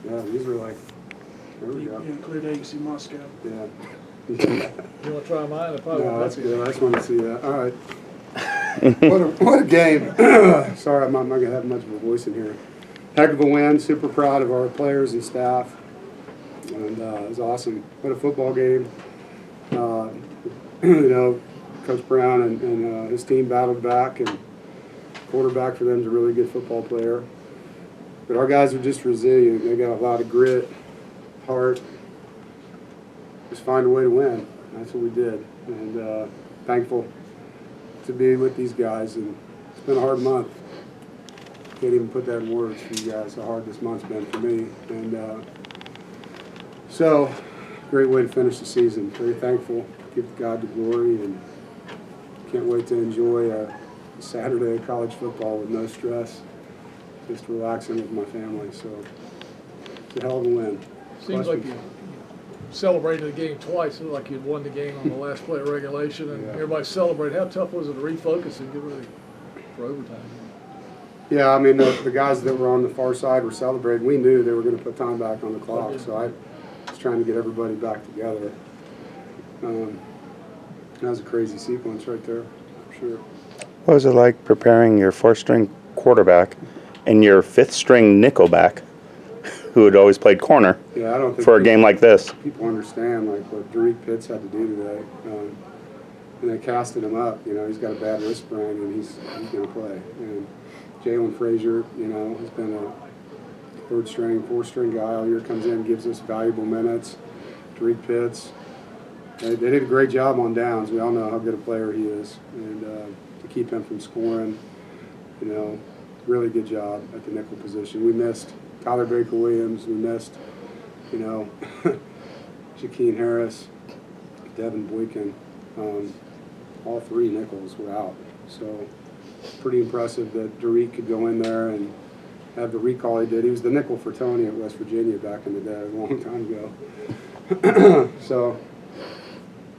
Yeah, these are like, there we go. You cleared agency Moscow. Yeah. You want to try mine? No, that's good. I just want to see that. All right. What a game. Sorry, I'm not going to have much of a voice in here. Heck of a win. Super proud of our players and staff. And it was awesome. What a football game. You know, Coach Brown and his team battled back, and quarterback for them is a really good football player. But our guys are just resilient. They got a lot of grit, heart. Just find a way to win. That's what we did. And thankful to be with these guys. And it's been a hard month. Can't even put that in words for you guys, how hard this month's been for me. And so, great way to finish the season. Very thankful. Give God the glory, and can't wait to enjoy a Saturday of college football with no stress. Just relaxing with my family. So, it's a hell of a win. Seems like you celebrated the game twice. It was like you'd won the game on the last play of regulation, and everybody celebrated. How tough was it to refocus and get ready for overtime? Yeah, I mean, the guys that were on the far side were celebrating. We knew they were going to put time back on the clock, so I was trying to get everybody back together. That was a crazy sequence right there, for sure. What was it like preparing your fourth-string quarterback and your fifth-string nickelback, who had always played corner, I don't think for a game like this? People understand like what Derek Pitts had to do today, and they casted him up. You know, he's got a bad wrist sprain, and he's going to play. And Jalen Frazier, you know, has been a third-string, fourth-string guy all year. Comes in, gives us valuable minutes. Derek Pitts. They did a great job on downs. We all know how good a player he is, and to keep him from scoring, you know, really good job at the nickel position. We missed Tyler Baker-Williams. We missed, you know, Shaquem Harris, Devin Boykin. All three nickels were out. So pretty impressive that Derek could go in there and have the recall he did. He was the nickel for Tony at West Virginia back in the day, a long time ago. So,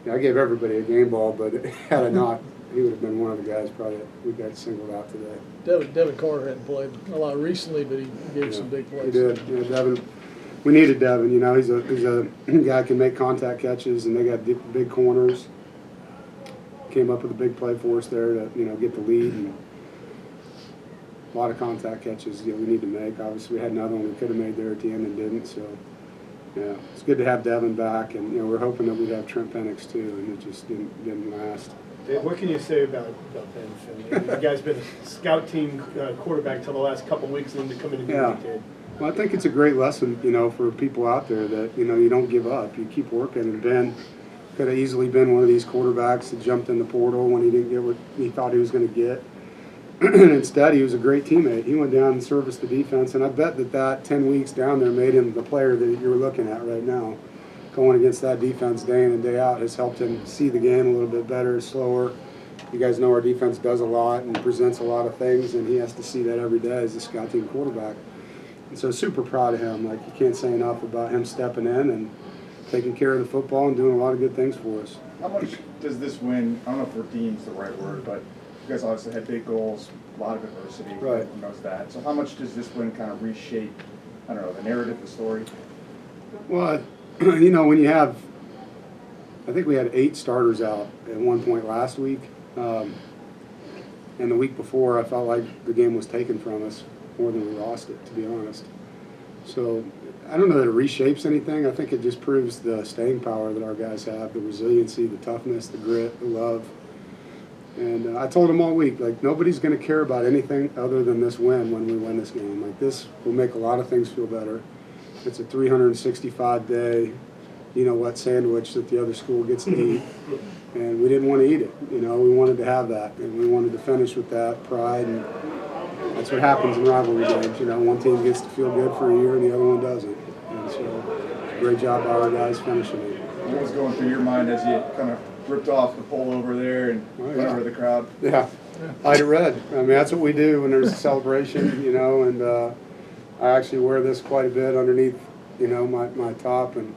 yeah, I gave everybody a game ball, but had I not, he would have been one of the guys probably that we got singled out today. Devin Carter hadn't played a lot recently, but he gave some big plays. He did. Yeah, Devin. We needed Devin. You know, he's a guy who can make contact catches, and they got big corners. Came up with a big play for us there to, you know, get the lead, and a lot of contact catches, you know, we need to make. Obviously, we had another one we could have made there at the end and didn't. So, yeah, it's good to have Devin back, and you know, we're hoping that we'd have Trent Penix too, and it just didn't last. Dave, what can you say about Ben? You guys been a scout team quarterback till the last couple of weeks, and then to come in and do what you did. Well, I think it's a great lesson, you know, for people out there that, you know, you don't give up. You keep working. And Ben could have easily been one of these quarterbacks that jumped in the portal when he didn't get what he thought he was going to get. And instead, he was a great teammate. He went down and serviced the defense, and I bet that 10 weeks down there made him the player that you're looking at right now. Going against that defense day in and day out has helped him see the game a little bit better, slower. You guys know our defense does a lot and presents a lot of things, and he has to see that every day as a scout team quarterback. And so super proud of him. Like, you can't say enough about him stepping in and taking care of the football and doing a lot of good things for us. How much does this win, I don't know if redeem's the right word, but you guys obviously had big goals, a lot of adversity, right. Everyone knows that. So how much does this win kind of reshape, I don't know, the narrative, the story? Well, you know, when you have, I think we had 8 starters out at one point last week. And the week before, I felt like the game was taken from us more than we lost it, to be honest. So I don't know that it reshapes anything. I think it just proves the staying power that our guys have, the resiliency, the toughness, the grit, the love. And I told them all week, like, nobody's going to care about anything other than this win when we win this game. Like, this will make a lot of things feel better. It's a 365-day, you know what, sandwich that the other school gets to eat. And we didn't want to eat it. You know, we wanted to have that. And we wanted to finish with that pride. And that's what happens in rivalry games. You know, one team gets to feel good for a year and the other one doesn't. And so, great job by our guys finishing it. What was going through your mind as you kind of ripped off the pole over there and went over the crowd? Yeah, I'd have read. I mean, that's what we do when there's a celebration, you know, and I actually wear this quite a bit underneath, you know, my top, and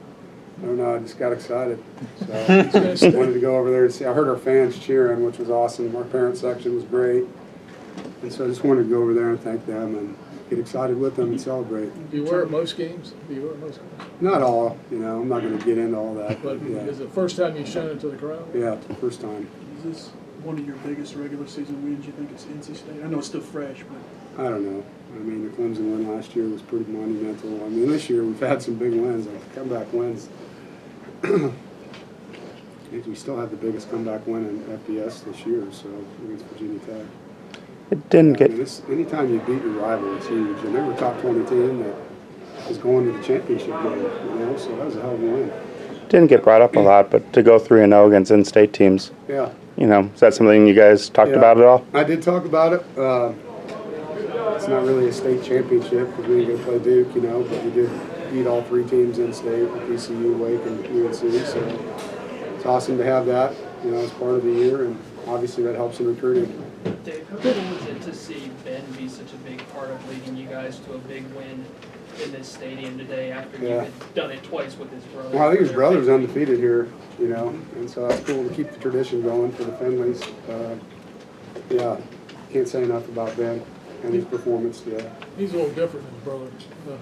I don't know, I just got excited. So wanted to go over there and see. I heard our fans cheering, which was awesome. Our parent section was great. And so I just wanted to go over there and thank them, and get excited with them and celebrate. Do you wear it most games? Do you wear it most games? Not all, you know, I'm not gonna get into all that, But but yeah, is it the first time you've shown it to the crowd? yeah, first time. Is this one of your biggest regular season wins you think it's NC State? I know it's still fresh, but I don't know. I mean, the Clemson win last year was pretty monumental. I mean, this year we've had some big wins, like comeback wins. I think we still have the biggest comeback win in FBS this year, so against Virginia Tech. It didn't I get mean, anytime you beat your rival, it's huge. And they were a top 20 team that was going to the championship game, you know, so that was a hell of a win. didn't get brought up a lot, but to go 3-0 against in-state teams, Yeah. you know, is that something you guys talked Yeah. about at all? I did talk about it. It's not really a state championship because we didn't go play Duke, you know, but we did beat all three teams in state, VCU, Wake, and UNC. So it's awesome to have that, you know, as part of the year, and obviously that helps in recruiting. Dave, how cool was it to see Ben be such a big part of leading you guys to a big win in this stadium today after you Yeah. had done it twice with his brother? Well, I think his brother's undefeated here, you know, and so that's cool to keep the tradition going for the Finleys. Yeah, can't say enough about Ben and his performance today. He's a little different than his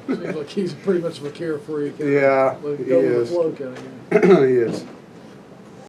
brother. Seems like he's pretty much of a carefree. Yeah, Let it he go with the is. flow kind of guy. He is.